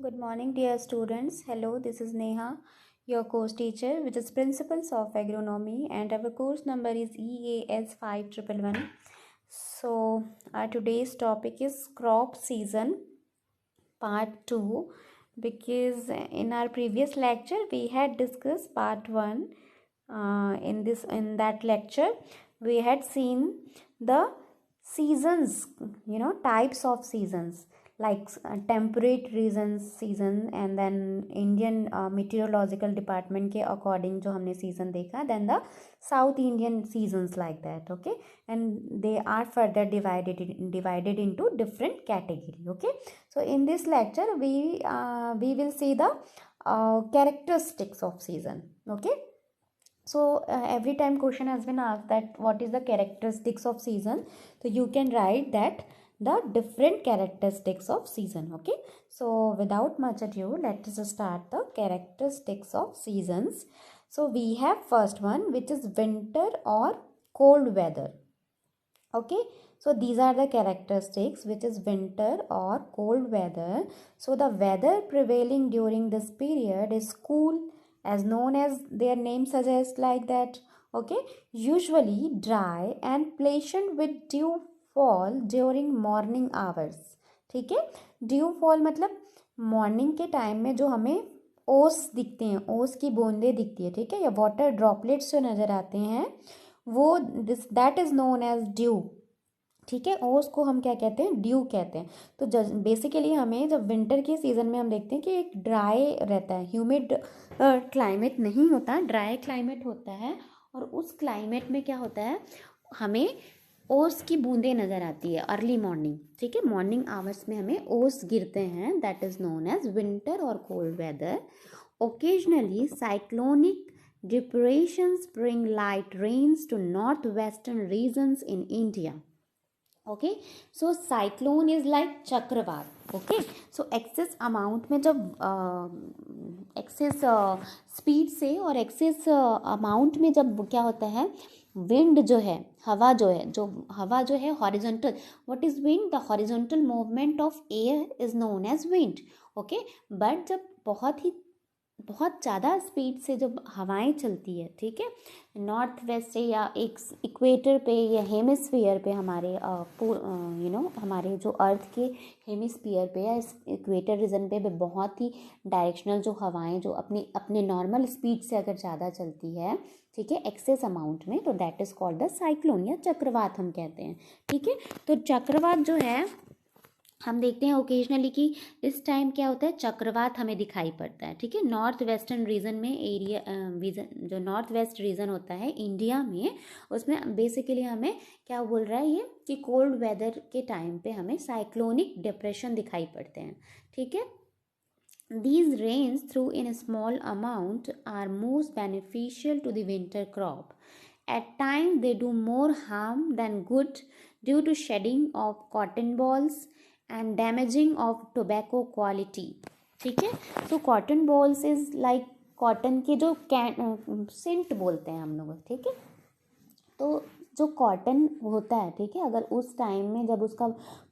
Good morning, dear students. Hello, this is Neha, your course teacher, which is Principles of Agronomy, and our course number is EAS 5111. So, our today's topic is crop season, part 2, because in our previous lecture we had discussed part 1. In that lecture, we had seen the seasons, types of seasons like temperate regions season, and then Indian meteorological department के according जो हमने season देखा, then the South Indian seasons like that, okay, and they are further divided into different category, okay. So in this lecture we will see the characteristics of season, okay. So every time question has been asked that what is the characteristics of season, so you can write that the different characteristics of season, okay. So without much ado, let us start the characteristics of seasons. So we have first one, which is winter or cold weather, okay. So these are the characteristics, which is winter or cold weather. So the weather prevailing during this period is cool, as known as their name suggests like that, okay. Usually dry and pleasant with dew fall during morning hours, ठीक है. Due fall मतलब morning के time में जो हमें ओस दिखते हैं, ओस की बूंदे दिखती है, ठीक है, या वाटर ड्रॉपलेट्स जो नज़र आते हैं, वो that is known as dew, ठीक है. ओस को हम क्या कहते हैं, ड्यू कहते हैं. तो बेसिकली हमें जब विंटर के सीज़न में हम देखते हैं कि एक ड्राई रहता है, ह्यूमिड क्लाइमेट नहीं होता, ड्राई क्लाइमेट होता है, और उस क्लाइमेट में क्या होता है, हमें ओस की बूंदें नज़र आती है अर्ली मॉर्निंग, ठीक है, मॉर्निंग आवर्स में हमें ओस गिरते हैं, that is known as winter और cold weather. Occasionally cyclonic depressions bring light rains to northwestern regions in India. Okay, so cyclone is like चक्रवात. Okay, so excess amount में जब excess स्पीड से और excess amount में जब क्या होता है, विंड जो है, हवा जो है horizontal, what is wind, the horizontal movement of air is known as wind, okay. But जब बहुत ज़्यादा स्पीड से जब हवाएं चलती है, ठीक है, नॉर्थ वेस्ट से या एक इक्वेटर पे या हेमिस्फीयर पे, हमारे हमारे जो अर्थ के हेमिस्फीयर पे या इक्वेटर रीजन पे बहुत ही डायरेक्शनल जो हवाएं जो अपने नॉर्मल स्पीड से अगर ज़्यादा चलती है, ठीक है, एक्सेस अमाउंट में, तो that is called the cyclone या चक्रवात हम कहते हैं, ठीक है. तो चक्रवात जो है हम देखते हैं ओकेजनली कि इस टाइम क्या होता है, चक्रवात हमें दिखाई पड़ता है, ठीक है. नॉर्थ वेस्टर्न रीजन में एरिया जो नॉर्थ वेस्ट रीजन होता है इंडिया में, उसमें बेसिकली हमें क्या बोल रहा है ये, कि कोल्ड वेदर के टाइम पे हमें साइक्लोनिक डिप्रेशन दिखाई पड़ते हैं, ठीक है. These rains, through in a small amount, are most beneficial to the winter crop. At times, they do more harm than good due to shedding of cotton balls and damaging of tobacco quality. ठीक है. So cotton balls is like cotton के जो Saint बोलते हैं हम लोग, ठीक है. तो जो कॉटन होता है, ठीक है, अगर उस टाइम में जब उसका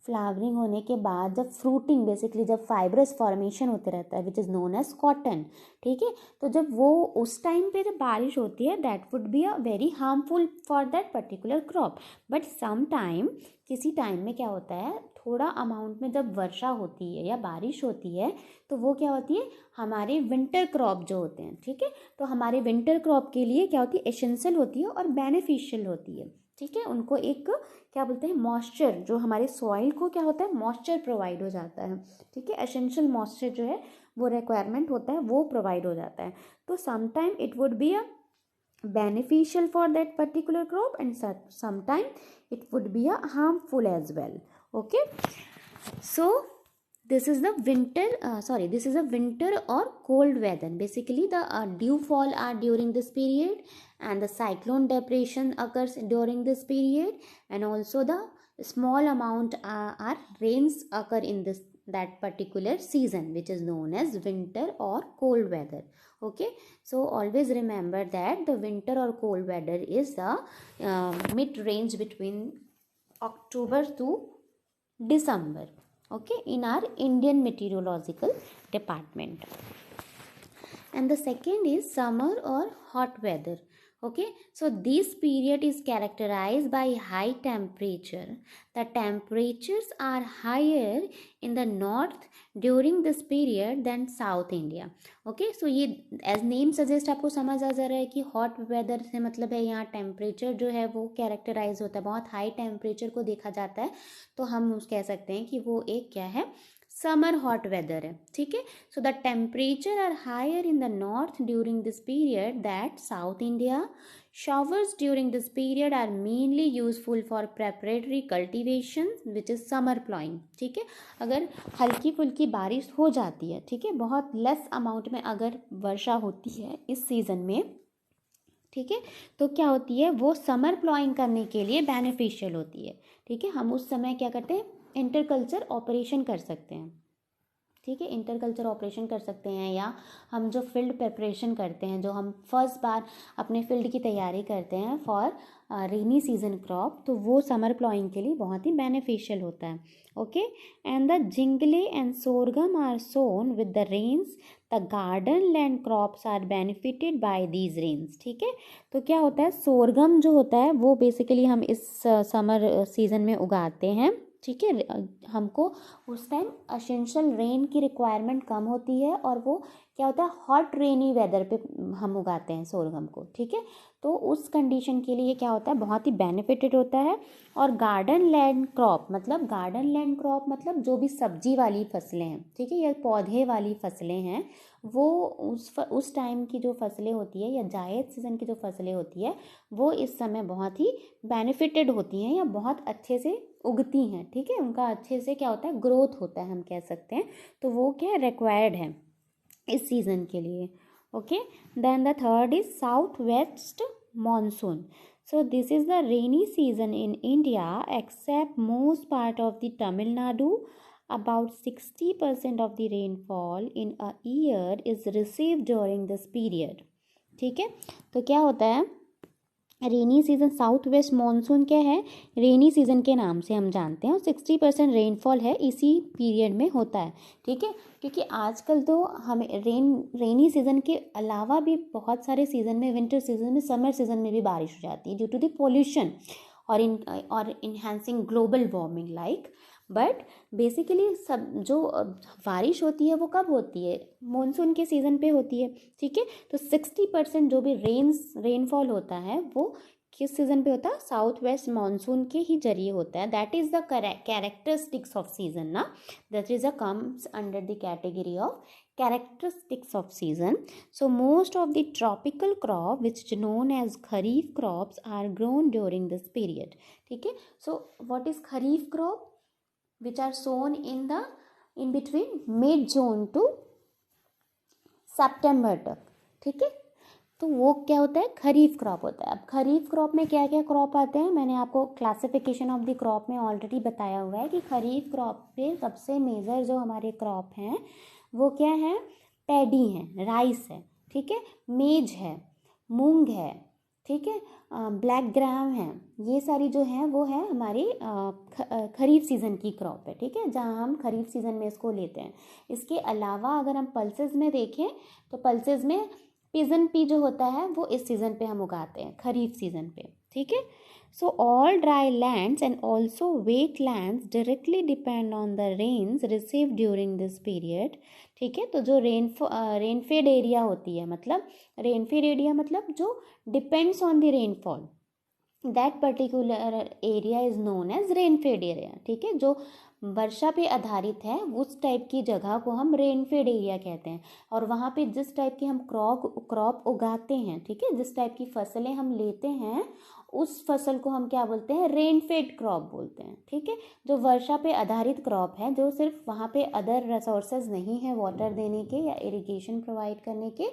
फ्लावरिंग होने के बाद जब फ्रूटिंग, बेसिकली जब फाइब्रस फॉर्मेशन होते रहता है, which is known as cotton, ठीक है, तो जब वो उस टाइम पे जब बारिश होती है, that would be a very harmful for that particular crop. But some time, किसी टाइम में क्या होता है, थोड़ा अमाउंट में जब वर्षा होती है या बारिश होती है, तो वो क्या होती है, हमारे विंटर क्रॉप जो होते हैं, ठीक है, तो हमारे विंटर क्रॉप के लिए क्या होती है, एसेंशियल होती है और बेनिफिशियल होती है, ठीक है. उनको एक क्या बोलते हैं, मॉइस्चर, जो हमारे सॉइल को क्या होता है, मॉइस्चर प्रोवाइड हो जाता है, ठीक है, एसेंशियल मॉइस्चर जो है वो रिक्वायरमेंट होता है, वो प्रोवाइड हो जाता है. तो sometime it would be a beneficial for that particular crop, and sometime it would be a harmful as well, okay. So this is the this is a winter or cold weather. Basically the dew fall are during this period, and the cyclone depression occurs during this period, and also the small amount are rains occur in that particular season, which is known as winter or cold weather, okay. So always remember that the winter or cold weather is the mid range between October to December, okay, in our Indian meteorological department. And the second is summer or hot weather. Okay, so this period is characterized by high temperature. The temperatures are higher in the north during this period than South India. Okay, so ये as name suggest आपको समझ आ जा रहा है कि hot weather से मतलब है यहाँ टेम्परेचर जो है वो कैरेक्टराइज होता है, बहुत हाई टेम्परेचर को देखा जाता है, तो हम कह सकते हैं कि वो एक क्या है, समर हॉट वेदर है. ठीक है, so the temperature are higher in the north during this period that south India. Showers during this period are mainly useful for preparatory cultivation which is summer plowing. ठीक है, अगर हल्की फुल्की बारिश हो जाती है, ठीक है, बहुत लेस अमाउंट में अगर वर्षा होती है इस सीज़न में, ठीक है, तो क्या होती है, वो समर प्लॉइंग करने के लिए बेनिफिशियल होती है. ठीक है, हम उस समय क्या करते हैं, इंटरकल्चर ऑपरेशन कर सकते हैं. ठीक है, इंटरकल्चर ऑपरेशन कर सकते हैं, या हम जो फील्ड प्रिपरेशन करते हैं, जो हम फर्स्ट बार अपने फील्ड की तैयारी करते हैं फॉर रेनी सीजन क्रॉप, तो वो समर प्लॉइंग के लिए बहुत ही बेनिफिशियल होता है. Okay, and the gingelly and sorghum are sown with the rains. The garden land crops are benefited by these rains. ठीक है, तो क्या होता है, सोरगम जो होता है वो बेसिकली हम इस समर सीजन में उगाते हैं. ठीक है, हमको उस टाइम असेंशियल रेन की रिक्वायरमेंट कम होती है, और वो क्या होता है, हॉट रेनी वेदर पे हम उगाते हैं सोरगम को. ठीक है, तो उस कंडीशन के लिए क्या होता है, बहुत ही बेनिफिटेड होता है. और गार्डन लैंड क्रॉप मतलब जो भी सब्जी वाली फसलें हैं, ठीक है, या पौधे वाली फसलें हैं, वो उस टाइम की जो फसलें होती है, या जायद सीज़न की जो फसलें होती है, वो इस समय बहुत ही बेनिफिटेड होती हैं, या बहुत अच्छे से उगती हैं. ठीक है, उनका अच्छे से क्या होता है, ग्रोथ होता है, हम कह सकते हैं. तो वो क्या रिक्वायर्ड है इस सीज़न के लिए. Okay, then the third is south west monsoon. So this is the rainy season in India except most part of the Tamil Nadu. About 60% of the rainfall in a year is received during this period. ठीक है, तो क्या होता है, rainy season, south west monsoon क्या है, rainy season के नाम से हम जानते हैं, और 60% रेनफॉल है इसी पीरियड में होता है. ठीक है, क्योंकि आजकल तो हमें रेनी सीज़न के अलावा भी बहुत सारे सीज़न में, विंटर सीज़न में, समर सीज़न में भी बारिश हो जाती है ड्यू टू द पोल्यूशन और enhancing global warming like. But basically सब जो बारिश होती है वो कब होती है, मानसून के सीज़न पे होती है. ठीक है, तो 60% जो भी रेनफॉल होता है वो किस सीज़न पे होता है, साउथ वेस्ट मानसून के ही जरिए होता है. That is the characteristics of season ना, that is a comes under the category of characteristics of season. So most of the tropical crop which is known as kharif crops are grown during this period. ठीक है, so what is kharif crop, which are sown in between mid June to September तक. ठीक है, तो वो क्या होता है, खरीफ क्रॉप होता है. अब खरीफ क्रॉप में क्या क्या क्रॉप आते हैं, मैंने आपको क्लासिफिकेशन ऑफ द क्रॉप में ऑलरेडी बताया हुआ है कि खरीफ क्रॉप पे सबसे मेजर जो हमारे क्रॉप हैं वो क्या है, पैडी है, राइस है, ठीक है, मेज है, मूंग है, ठीक है, ब्लैक ग्राम है. ये सारी जो हैं वो है हमारी खरीफ सीज़न की क्रॉप है. ठीक है, जहाँ हम खरीफ सीज़न में इसको लेते हैं. इसके अलावा अगर हम पल्सेस में देखें तो पल्सेस में पिजन पी जो होता है वो इस सीज़न पे हम उगाते हैं, खरीफ सीज़न पे. ठीक है, so all dry lands and also wet lands directly depend on the rains receive during this period. ठीक है, तो जो रेनफेड एरिया होती है, मतलब रेनफेड एरिया मतलब जो depends on the rainfall, that particular area is known as rainfed area. ठीक है, जो वर्षा पे आधारित है उस टाइप की जगह को हम रेनफेड एरिया कहते हैं. और वहाँ पे जिस टाइप की हम क्रॉप उगाते हैं, ठीक है, जिस टाइप की फसलें हम लेते हैं उस फसल को हम क्या बोलते हैं, रेनफेड क्रॉप बोलते हैं. ठीक है, जो वर्षा पे आधारित क्रॉप है, जो सिर्फ वहाँ पे अदर रिसोर्सेज नहीं है वाटर देने के या इरिगेशन प्रोवाइड करने के,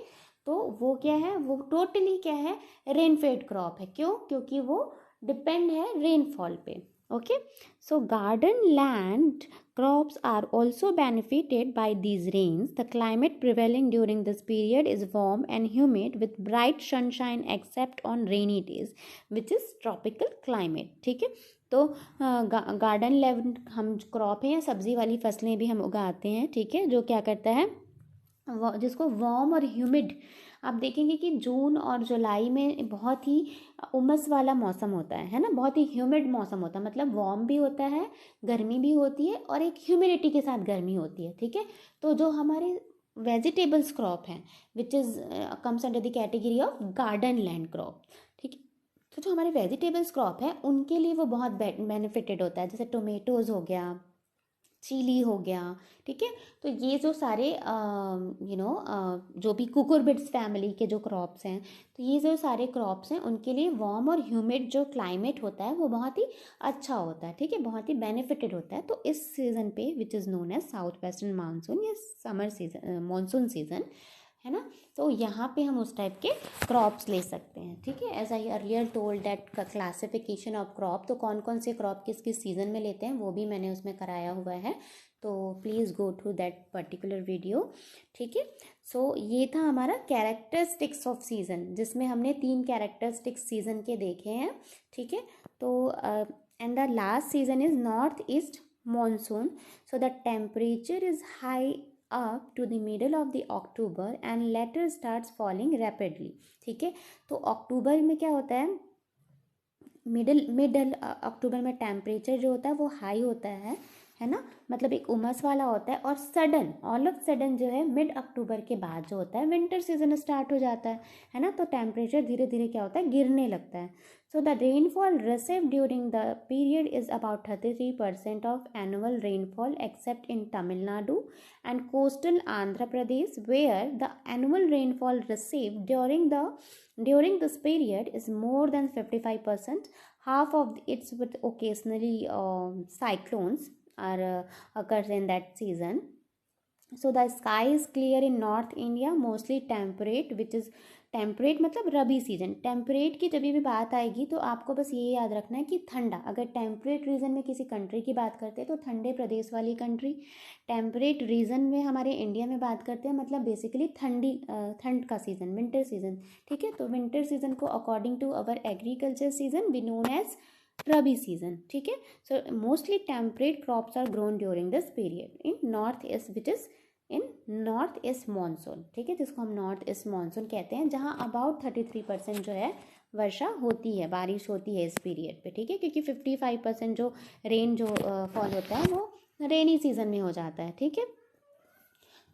तो वो क्या है, वो टोटली क्या है, रेनफेड क्रॉप है. क्यों, क्योंकि वो डिपेंड है रेनफॉल पे. Okay, so garden land crops are also benefited by these rains. The climate prevailing during this period is warm and humid with bright sunshine except on rainy days, which is tropical climate. ठीक है, तो garden level हम crop है या सब्जी वाली फसलें भी हम उगाते हैं, ठीक है, जो क्या करता है जिसको वार्म और ह्यूमिड, आप देखेंगे कि जून और जुलाई में बहुत ही उमस वाला मौसम होता है ना, बहुत ही ह्यूमिड मौसम होता है, मतलब वार्म भी होता है, गर्मी भी होती है और एक ह्यूमिडिटी के साथ गर्मी होती है, ठीक है। तो जो हमारे वेजिटेबल्स क्रॉप हैं which is comes under the category of garden land crop, ठीक है। तो जो हमारे वेजिटेबल्स क्रॉप है उनके लिए वो बहुत बेनिफिटेड होता है, जैसे टोमेटोज़ हो गया, चिली हो गया, ठीक है। तो ये जो सारे जो भी कुकुरबिट्स फैमिली के जो क्रॉप्स हैं, तो ये जो सारे क्रॉप्स हैं उनके लिए वार्म और ह्यूमिड जो क्लाइमेट होता है वो बहुत ही अच्छा होता है, ठीक है, बहुत ही बेनिफिटेड होता है। तो इस सीज़न पे which is known as south western monsoon या समर सीजन, मानसून सीज़न, है ना। तो यहाँ पे हम उस टाइप के क्रॉप्स ले सकते हैं, ठीक है। As I earlier told that classification of crop, तो कौन कौन से क्रॉप किस किस सीज़न में लेते हैं वो भी मैंने उसमें कराया हुआ है, तो please go through that particular video, ठीक है। सो ये था हमारा कैरेक्टरिस्टिक्स ऑफ सीज़न, जिसमें हमने 3 कैरेक्टरिस्टिक्स सीज़न के देखे हैं, ठीक है। तो and the last season is north east monsoon, so the temperature is high up to the middle of the October and later starts falling rapidly, ठीक है। तो अक्टूबर में क्या होता है, मिडल अक्टूबर में टेम्परेचर जो होता है वो हाई होता है ना, मतलब एक उमस वाला होता है, और सडन ऑल ऑफ सडन जो है मिड अक्टूबर के बाद जो होता है विंटर सीजन स्टार्ट हो जाता है ना, तो टेम्परेचर धीरे धीरे क्या होता है, गिरने लगता है। So the rainfall received during the period is about 33% of annual rainfall accept in Tamil Nadu and coastal Andhra Pradesh, where the annual rainfall received during this period is more than 55%. Half of it's with occasionally cyclones are occurs in that season. So the sky is clear in North India, mostly temperate, which is temperate मतलब रबी season. Temperate की जब भी बात आएगी तो आपको बस ये याद रखना है कि ठंडा, अगर टेम्परेट रीजन में किसी कंट्री की बात करते हैं तो ठंडे प्रदेश वाली कंट्री, टेम्परेट रीजन में हमारे इंडिया में बात करते हैं मतलब बेसिकली ठंड का सीज़न, विंटर सीजन, ठीक है। तो विंटर सीजन को according to our agriculture season we known as rabi season, ठीक है। So mostly temperate crops are grown during this period in north east which is in north east monsoon, ठीक है, जिसको हम नॉर्थ ईस्ट मानसून कहते हैं, जहाँ अबाउट 33% जो है वर्षा होती है, बारिश होती है इस पीरियड पे, ठीक है, क्योंकि 55% जो रेन जो फॉल होता है वो रेनी सीजन में हो जाता है, ठीक है।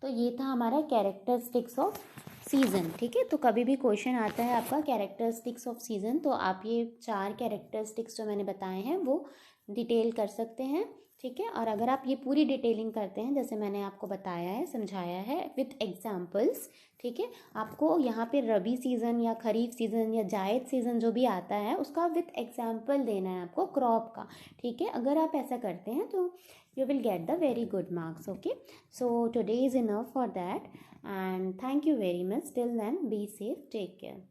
तो ये था हमारा कैरेक्टरिस्टिक्स ऑफ सीज़न, ठीक है। तो कभी भी क्वेश्चन आता है आपका कैरेक्टरिस्टिक्स ऑफ सीज़न, तो आप ये 4 कैरेक्टरिस्टिक्स जो मैंने बताए हैं वो डिटेल कर सकते हैं, ठीक है। और अगर आप ये पूरी डिटेलिंग करते हैं जैसे मैंने आपको बताया है, समझाया है विथ एग्जाम्पल्स, ठीक है, आपको यहाँ पे रबी सीज़न या खरीफ सीज़न या जायद सीज़न जो भी आता है उसका विथ एग्जाम्पल देना है आपको क्रॉप का, ठीक है। अगर आप ऐसा करते हैं तो you will get the very good marks, okay. So today is enough for that and thank you very much. Till then, be safe, take care.